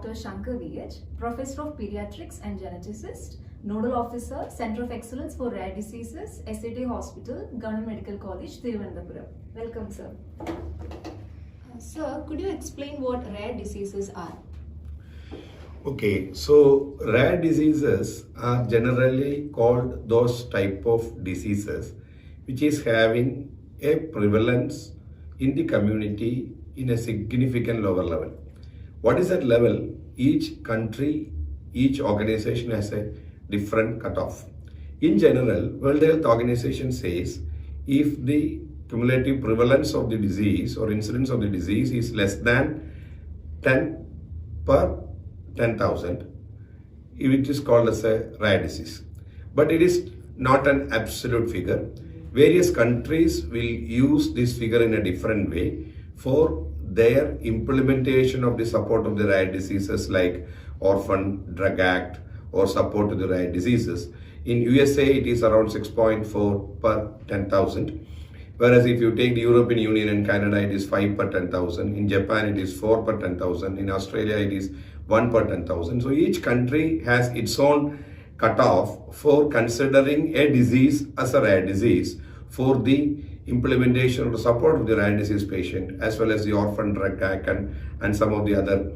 Dr. Sankar V H, Professor of Pediatrics and Geneticist, Nodal Officer, Center of Excellence for Rare Diseases, SAT Hospital, Government Medical College Thiruvananthapuram. Welcome, sir. Sir, could you explain what rare diseases are? Okay, so rare diseases are generally called those type of diseases which is having a prevalence in the community in a significant lower level. What is that level? Each country, each organization has a different cutoff. In general, World Health Organization says if the cumulative prevalence of the disease or incidence of the disease is less than 10 per 10,000, it is called as a rare disease. But it is not an absolute figure. Various countries will use this figure in a different way for their implementation of the support of the rare diseases like Orphan Drug Act or support to the rare diseases. In USA, it is around 6.4 per 10,000. Whereas if you take the European Union and Canada, it is 5 per 10,000. In Japan, it is 4 per 10,000. In Australia, it is 1 per 10,000. So each country has its own cutoff for considering a disease as a rare disease for the implementation or the support of the rare disease patient, as well as the Orphan Drug Act and some of the other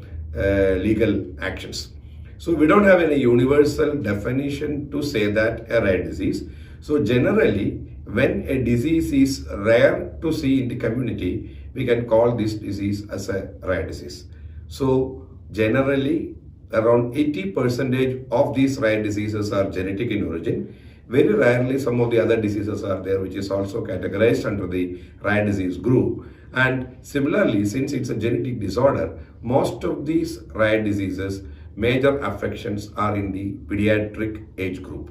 legal actions. So we don't have any universal definition to say that a rare disease. So generally, when a disease is rare to see in the community, we can call this disease as a rare disease. So generally, around 80% of these rare diseases are genetic in origin. Very rarely some of the other diseases are there which is also categorized under the rare disease group. And similarly, since it's a genetic disorder, most of these rare diseases, major affections are in the pediatric age group.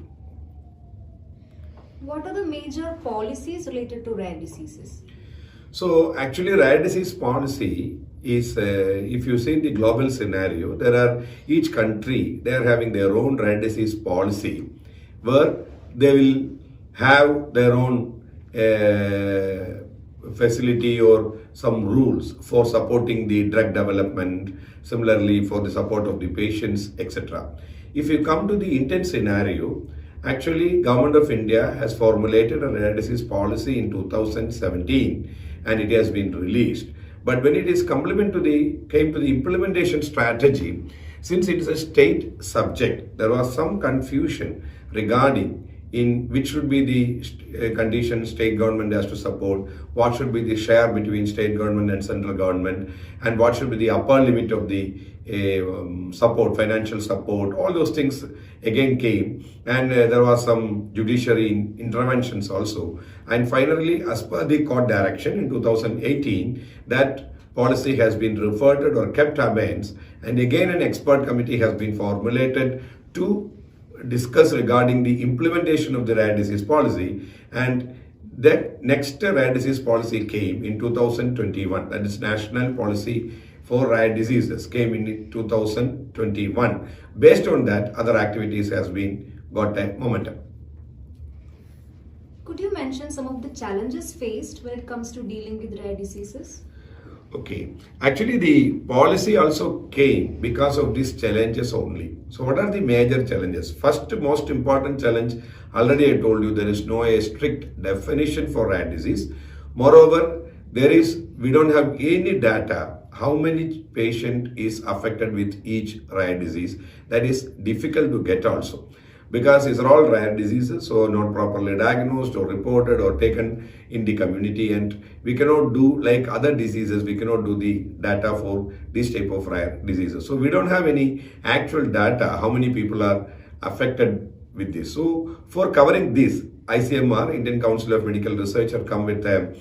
What are the major policies related to rare diseases? So actually rare disease policy is, if you see the global scenario, there are each country, they are having their own rare disease policy where they will have their own facility or some rules for supporting the drug development, similarly for the support of the patients, etc. If you come to the Indian scenario, actually Government of India has formulated a rare disease policy in 2017 and it has been released. But when it is came to the implementation strategy, since it is a state subject, there was some confusion regarding in which should be the conditions state government has to support, what should be the share between state government and central government, and what should be the upper limit of the support, financial support. All those things again came, and there was some judiciary interventions also. And finally, as per the court direction in 2018, that policy has been reverted or kept abeyance, and again an expert committee has been formulated to discuss regarding the implementation of the rare disease policy, and that next rare disease policy came in 2021, that is National Policy for Rare Diseases came in 2021. Based on that, other activities has been got a momentum. Could you mention some of the challenges faced when it comes to dealing with rare diseases? Okay, actually the policy also came because of these challenges only. So what are the major challenges? First, most important challenge, already I told you, there is no a strict definition for rare disease. Moreover, we don't have any data how many patient is affected with each rare disease. That is difficult to get also, because these are all rare diseases, so not properly diagnosed or reported or taken in the community, and we cannot do like other diseases, we cannot do the data for this type of rare diseases. So we don't have any actual data how many people are affected with this. So for covering this, ICMR, Indian Council of Medical Research, have come with a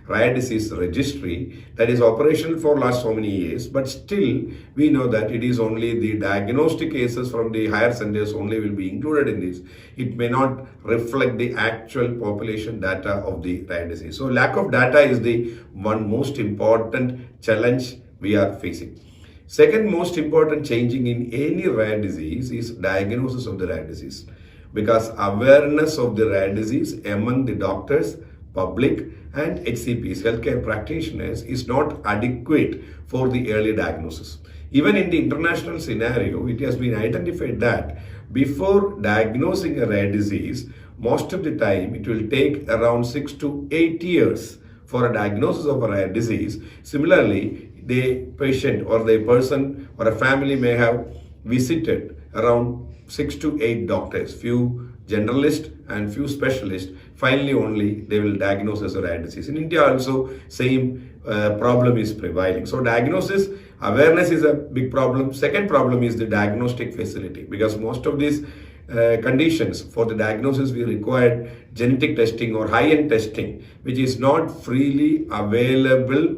rare disease registry that is operational for last so many years, but still we know that it is only the diagnostic cases from the higher centers only will be included in this. It may not reflect the actual population data of the rare disease. So lack of data is the one most important challenge we are facing. Second most important changing in any rare disease is diagnosis of the rare disease, because awareness of the rare disease among the doctors, public and HCPs, healthcare practitioners, is not adequate for the early diagnosis. Even in the international scenario, it has been identified that before diagnosing a rare disease, most of the time it will take around 6 to 8 years for a diagnosis of a rare disease. Similarly, the patient or the person or a family may have visited around 6 to 8 doctors, few generalists and few specialists. Finally only they will diagnose as a rare disease. In India also same problem is prevailing. So diagnosis awareness is a big problem. Second problem is the diagnostic facility, because most of these conditions for the diagnosis we require genetic testing or high-end testing, which is not freely available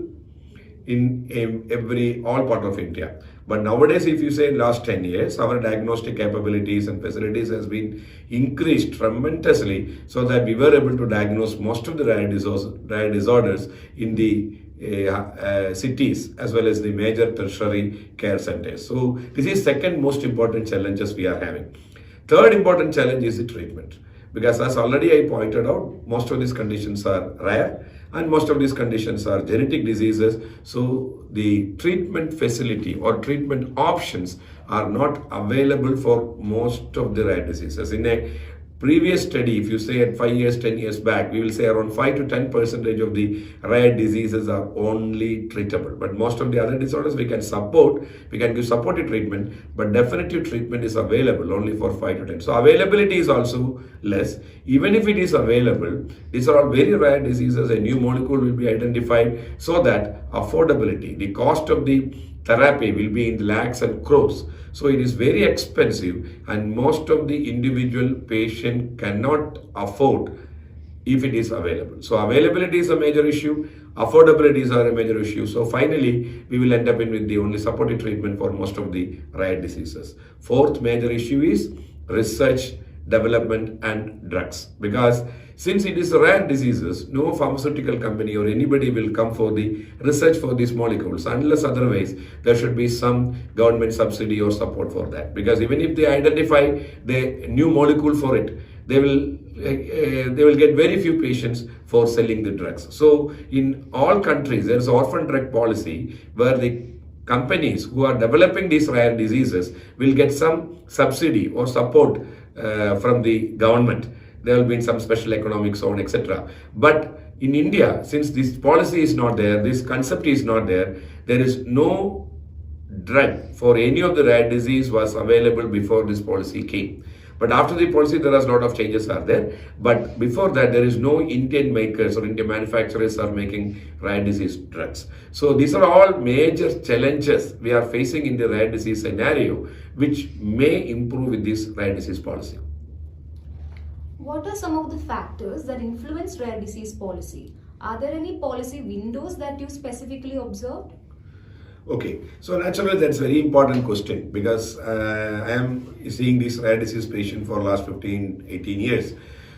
in all part of India. But nowadays, if you say last 10 years, our diagnostic capabilities and facilities has been increased tremendously, so that we were able to diagnose most of the rare disorders in the cities as well as the major tertiary care centers. So this is second most important challenges we are having. Third important challenge is the treatment, because as already I pointed out, most of these conditions are rare and most of these conditions are genetic diseases. So the treatment facility or treatment options are not available for most of the rare diseases. In a previous study, if you say at 5 years, 10 years back, we will say around 5 to 10% of the rare diseases are only treatable. But most of the other disorders we can give supportive treatment, but definitive treatment is available only for 5 to 10. So availability is also less. Even if it is available, these are all very rare diseases. A new molecule will be identified, so that affordability, the cost of the therapy will be in lakhs and crores. So it is very expensive, and most of the individual patient cannot afford if it is available. So availability is a major issue, affordability is a major issue. So finally, we will end up with the only supportive treatment for most of the rare diseases. Fourth major issue is research, development and drugs, because since it is rare diseases, no pharmaceutical company or anybody will come for the research for these molecules unless otherwise there should be some government subsidy or support for that. Because even if they identify the new molecule for it, they will get very few patients for selling the drugs. So in all countries, there is an orphan drug policy where the companies who are developing these rare diseases will get some subsidy or support from the government. There will be some special economic zone, etc. But in India, since this policy is not there, this concept is not there, there is no drug for any of the rare disease was available before this policy came. But after the policy, there are a lot of changes are there. But before that, there is no Indian makers or Indian manufacturers are making rare disease drugs. So these are all major challenges we are facing in the rare disease scenario, which may improve with this rare disease policy. What are some of the factors that influence rare disease policy? Are there any policy windows that you specifically observed? Okay, so naturally that's a very important question, because I am seeing this rare disease patient for last 15, 18 years.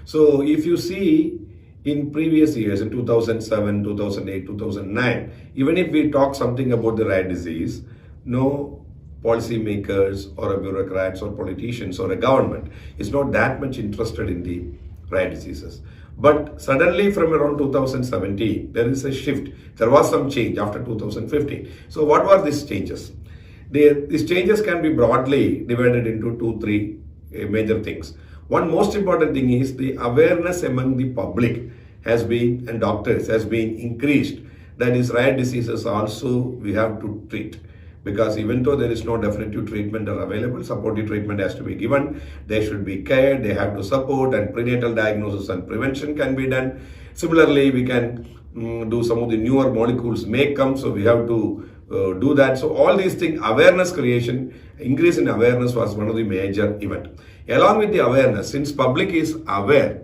So if you see in previous years, in 2007, 2008, 2009, even if we talk something about the rare disease, no policymakers or a bureaucrats or politicians or a government is not that much interested in the rare diseases. But suddenly from around 2017, there is a shift. There was some change after 2015. So what were these changes? These changes can be broadly divided into 2-3 major things. One most important thing is the awareness among the public has been, and doctors has been increased, that is rare diseases also we have to treat. Because even though there is no definitive treatment are available, supportive treatment has to be given. They should be cared, they have to support, and prenatal diagnosis and prevention can be done. Similarly, we can do some of the newer molecules may come, so we have to do that. So all these things, awareness creation, increase in awareness was one of the major event. Along with the awareness, since public is aware,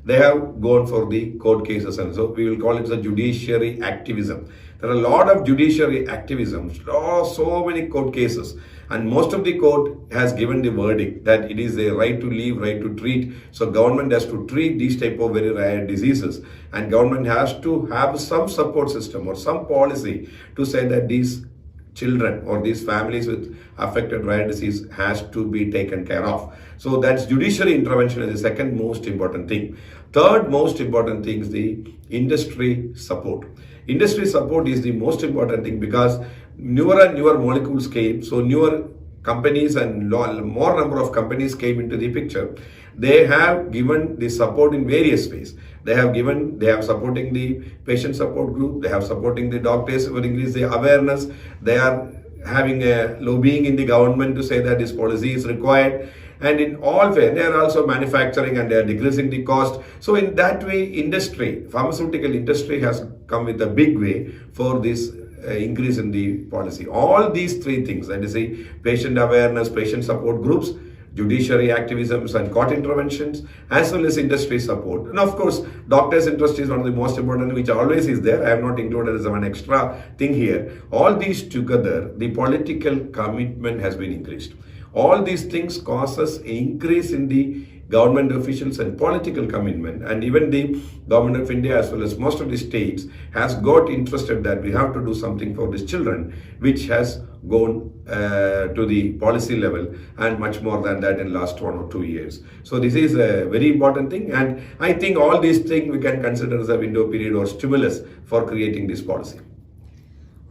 they have gone for the court cases, and so we will call it the judiciary activism. There are a lot of judiciary activism, so many court cases, and most of the court has given the verdict that it is a right to live, right to treat. So government has to treat these type of very rare diseases, and government has to have some support system or some policy to say that these children or these families with affected rare disease has to be taken care of. So that's judiciary intervention is the second most important thing. Third most important thing is the industry support. Industry support is the most important thing because newer and newer molecules came, so newer companies and more number of companies came into the picture. They have given the support in various ways. They have supporting the patient support group, they have supporting the doctors for increase the awareness, they are having a lobbying in the government to say that this policy is required. And in all way, they are also manufacturing and they are decreasing the cost. So in that way, pharmaceutical industry has come with a big way for this increase in the policy. All these three things, that is the patient awareness, patient support groups, judiciary activisms and court interventions, as well as industry support. And of course, doctors' interest is one of the most important, which always is there. I have not included as an extra thing here. All these together, the political commitment has been increased. All these things causes an increase in the government officials and political commitment, and even the government of India as well as most of the states has got interested that we have to do something for these children, which has gone to the policy level and much more than that in last 1 or 2 years. So this is a very important thing, and I think all these things we can consider as a window period or stimulus for creating this policy.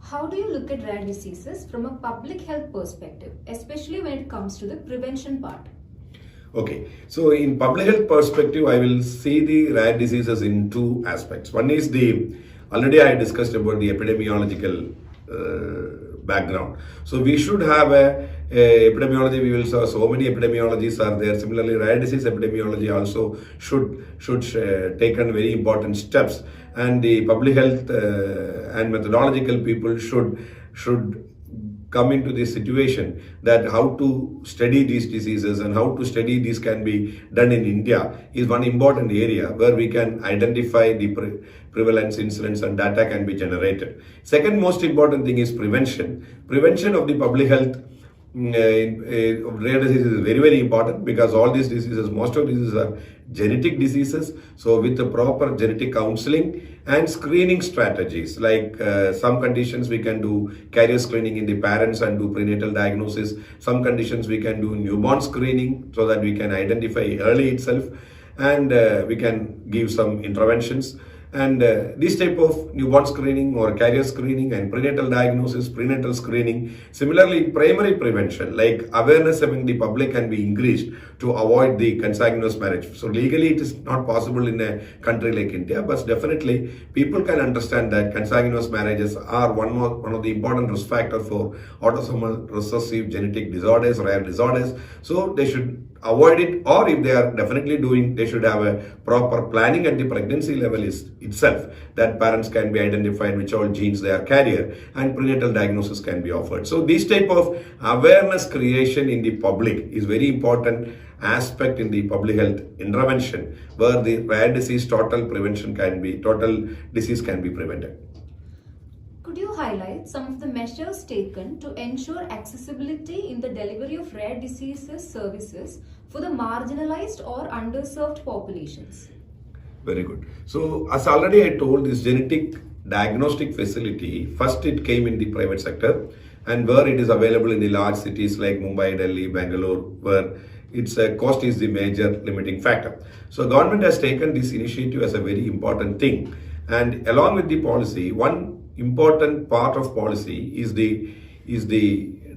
How do you look at rare diseases from a public health perspective, especially when it comes to the prevention part? Okay, so in public health perspective, I will see the rare diseases in two aspects. One is already I discussed about the epidemiological background. So we should have a epidemiology. We will saw so many epidemiologies are there. Similarly, rare disease epidemiology also should take on very important steps. And the public health and methodological people should come into this situation that how to study these diseases and how to study these can be done in India is one important area where we can identify the prevalence, incidence and data can be generated. Second most important thing is prevention. Prevention of the public health rare diseases is very, very important because all these diseases, most of diseases are genetic diseases. So with the proper genetic counseling and screening strategies, like some conditions we can do carrier screening in the parents and do prenatal diagnosis. Some conditions we can do newborn screening so that we can identify early itself, and we can give some interventions. And this type of newborn screening or carrier screening and prenatal diagnosis, prenatal screening, similarly primary prevention like awareness among the public can be increased to avoid the consanguineous marriage. So legally it is not possible in a country like India, but definitely people can understand that consanguineous marriages are one of the important risk factors for autosomal recessive genetic disorders, rare disorders. So they should avoid it, or if they are definitely doing, they should have a proper planning at the pregnancy level itself, that parents can be identified which all genes they are carrier and prenatal diagnosis can be offered. So this type of awareness creation in the public is very important aspect in the public health intervention where the rare disease total disease can be prevented. Could you highlight some of the measures taken to ensure accessibility in the delivery of rare diseases services for the marginalized or underserved populations? Very good. So as already I told, this genetic diagnostic facility, first it came in the private sector, and where it is available in the large cities like Mumbai, Delhi, Bangalore, where its cost is the major limiting factor. So government has taken this initiative as a very important thing, and along with the policy, one important part of policy is the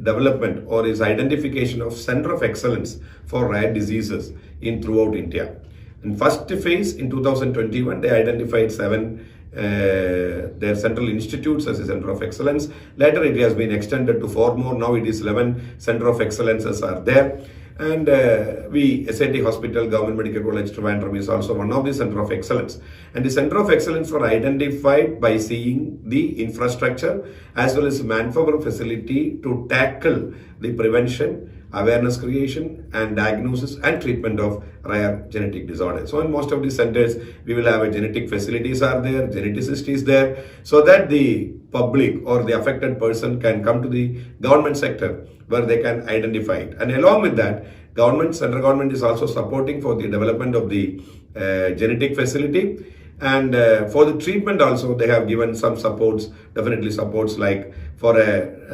development or is identification of center of excellence for rare diseases throughout India. In first phase in 2021, they identified 7 their central institutes as a center of excellence. Later it has been extended to 4 more. Now it is 11 center of excellences are there. And SAT Hospital, Government Medical College Thiruvananthapuram is also one of the center of excellence. And the center of excellence were identified by seeing the infrastructure as well as manpower facility to tackle the prevention, awareness creation and diagnosis and treatment of rare genetic disorders. So in most of the centers, we will have a genetic facilities are there, geneticist is there, so that the public or the affected person can come to the government sector where they can identify it. And along with that, central government is also supporting for the development of the genetic facility. And for the treatment also, they have given some supports, definitely supports like for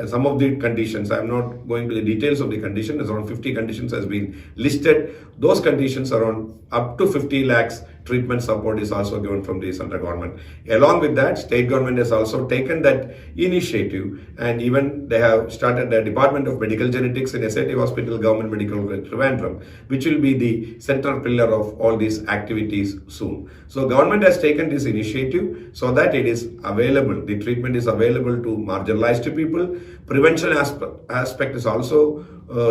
some of the conditions. I am not going to the details of the condition. There's around 50 conditions has been listed. Those conditions around up to 50 lakhs treatment support is also given from the central government. Along with that, state government has also taken that initiative, and even they have started the Department of Medical Genetics in SIT Hospital, Government Medical College Thiruvananthapuram, which will be the central pillar of all these activities soon. So government has taken this initiative so that it is available, the treatment is available to marginalized people. Prevention aspect is also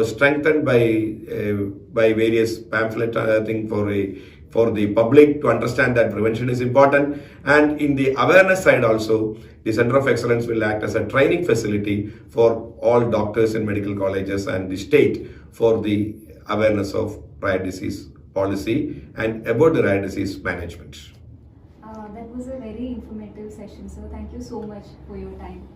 strengthened by various pamphlet thing for the public to understand that prevention is important. And in the awareness side also, the Center of Excellence will act as a training facility for all doctors in medical colleges and the state for the awareness of rare disease policy and about the rare disease management. That was a very informative session, sir. Thank you so much for your time.